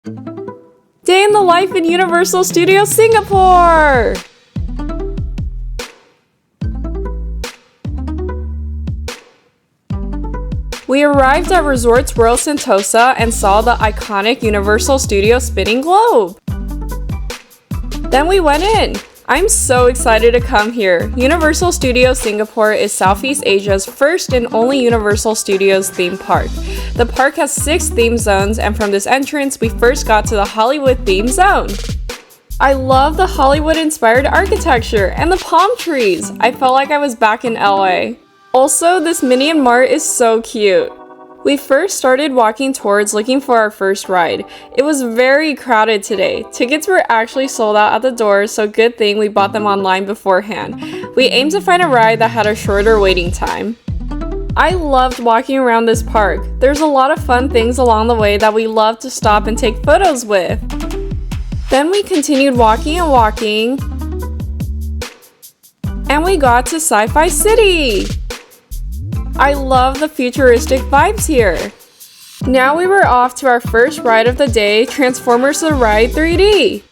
Day in the life in Universal Studios Singapore! We arrived at Resorts World Sentosa and saw the iconic Universal Studios spinning globe. Then we went in. I'm so excited to come here. Universal Studios Singapore is Southeast Asia's first and only Universal Studios theme park. The park has 6 theme zones, and from this entrance, we first got to the Hollywood theme zone. I love the Hollywood-inspired architecture and the palm trees. I felt like I was back in LA. Also, this Minion Mart is so cute. We first started walking towards looking for our first ride. It was very crowded today. Tickets were actually sold out at the doors, so good thing we bought them online beforehand. We aimed to find a ride that had a shorter waiting time. I loved walking around this park. There's a lot of fun things along the way that we love to stop and take photos with. Then we continued walking and we got to Sci-Fi City. I love the futuristic vibes here. Now we were off to our first ride of the day, Transformers The Ride 3D.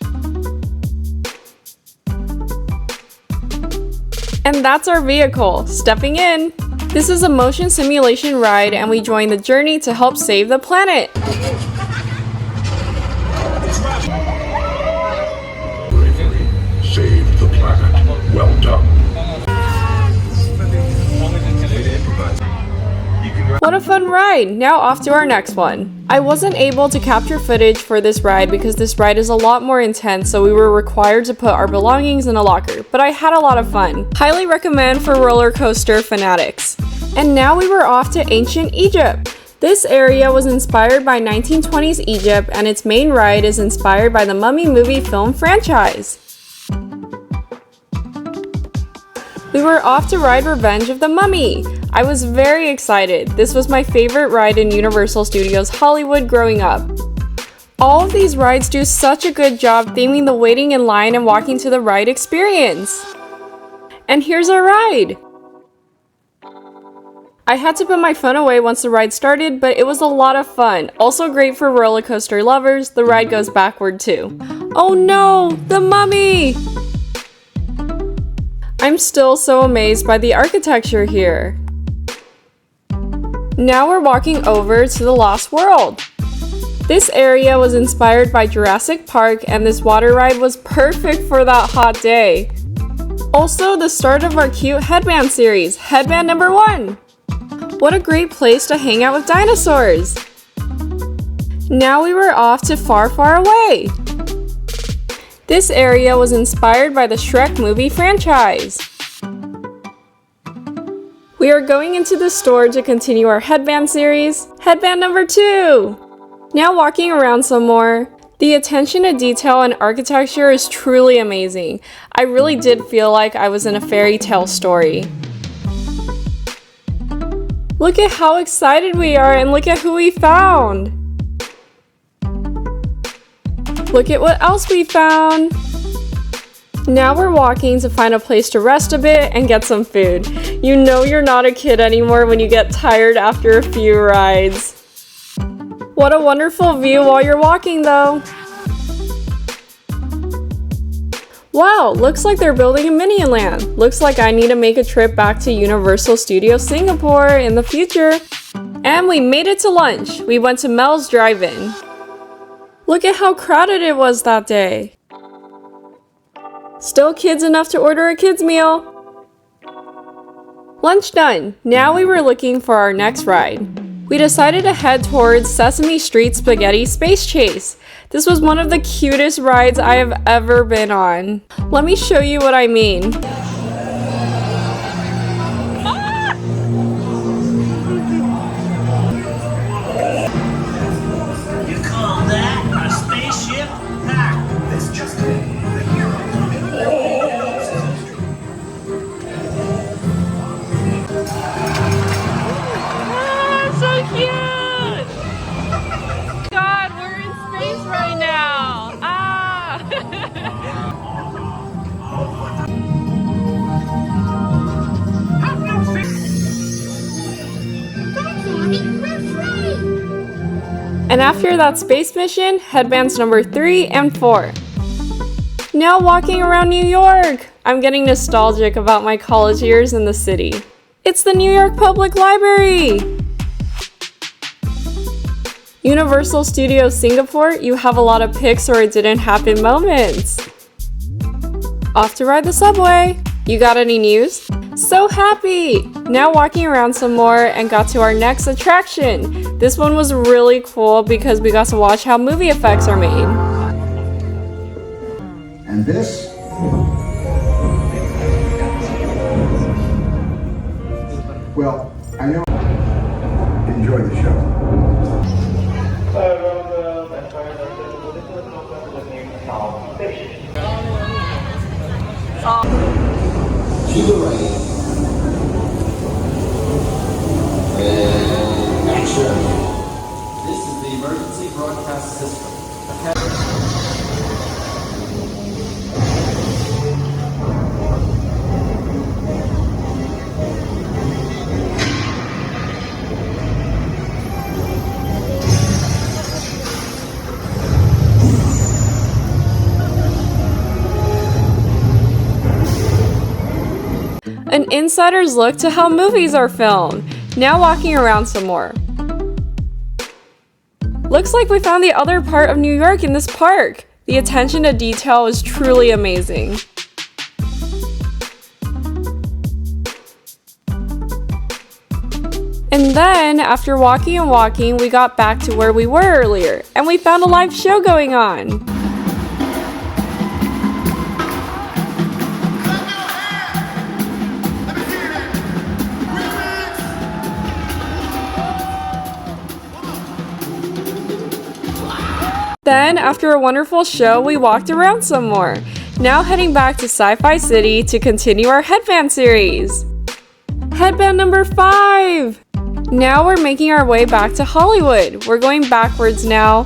And that's our vehicle, stepping in. This is a motion simulation ride and we joined the journey to help save the planet. Save the planet. Well done. What a fun ride! Now off to our next one. I wasn't able to capture footage for this ride because this ride is a lot more intense, so we were required to put our belongings in a locker, but I had a lot of fun. Highly recommend for roller coaster fanatics. And now we were off to ancient Egypt. This area was inspired by 1920s Egypt, and its main ride is inspired by the Mummy movie film franchise. We were off to ride Revenge of the Mummy. I was very excited. This was my favorite ride in Universal Studios Hollywood growing up. All of these rides do such a good job theming the waiting in line and walking to the ride experience. And here's our ride. I had to put my phone away once the ride started, but it was a lot of fun. Also great for roller coaster lovers. The ride goes backward too. Oh no, the mummy! I'm still so amazed by the architecture here. Now we're walking over to the Lost World. This area was inspired by Jurassic Park and this water ride was perfect for that hot day. Also, the start of our cute headband series, headband number 1. What a great place to hang out with dinosaurs. Now we were off to Far, Far Away. This area was inspired by the Shrek movie franchise. We are going into the store to continue our headband series, headband number 2. Now walking around some more. The attention to detail and architecture is truly amazing. I really did feel like I was in a fairy tale story. Look at how excited we are and look at who we found. Look at what else we found. Now we're walking to find a place to rest a bit and get some food. You know you're not a kid anymore when you get tired after a few rides. What a wonderful view while you're walking though. Wow, looks like they're building a Minion Land. Looks like I need to make a trip back to Universal Studios Singapore in the future. And we made it to lunch. We went to Mel's Drive-In. Look at how crowded it was that day. Still kids enough to order a kids meal. Lunch done. Now we were looking for our next ride. We decided to head towards Sesame Street Spaghetti Space Chase. This was one of the cutest rides I have ever been on. Let me show you what I mean. You call that a spaceship? Ha! This just in. The hero. So cute! God, we're in space right now! And after that space mission, headbands number 3 and 4. Now walking around New York! I'm getting nostalgic about my college years in the city. It's the New York Public Library! Universal Studios Singapore, you have a lot of Pixar it didn't happen moments. Off to ride the subway! You got any news? So happy! Now walking around some more and got to our next attraction. This one was really cool because we got to watch how movie effects are made. And this? Well, I know. Enjoy the show. To the right. And action. This is the emergency broadcast system. An insider's look to how movies are filmed. Now walking around some more. Looks like we found the other part of New York in this park. The attention to detail is truly amazing. And then, after walking and walking, we got back to where we were earlier, and we found a live show going on. Then, after a wonderful show, we walked around some more. Now heading back to Sci-Fi City to continue our headband series. Headband number 5! Now we're making our way back to Hollywood. We're going backwards now.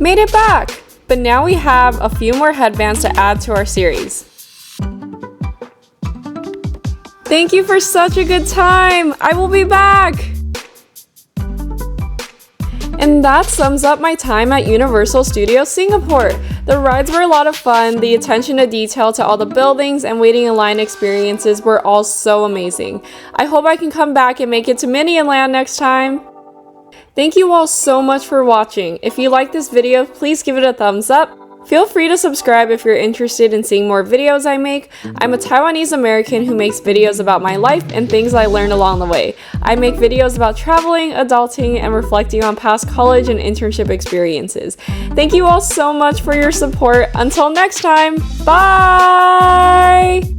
Made it back! But now we have a few more headbands to add to our series. Thank you for such a good time! I will be back! And that sums up my time at Universal Studios Singapore. The rides were a lot of fun, the attention to detail to all the buildings and waiting in line experiences were all so amazing. I hope I can come back and make it to Minion Land next time. Thank you all so much for watching. If you like this video, please give it a thumbs up. Feel free to subscribe if you're interested in seeing more videos I make. I'm a Taiwanese American who makes videos about my life and things I learned along the way. I make videos about traveling, adulting, and reflecting on past college and internship experiences. Thank you all so much for your support. Until next time, bye!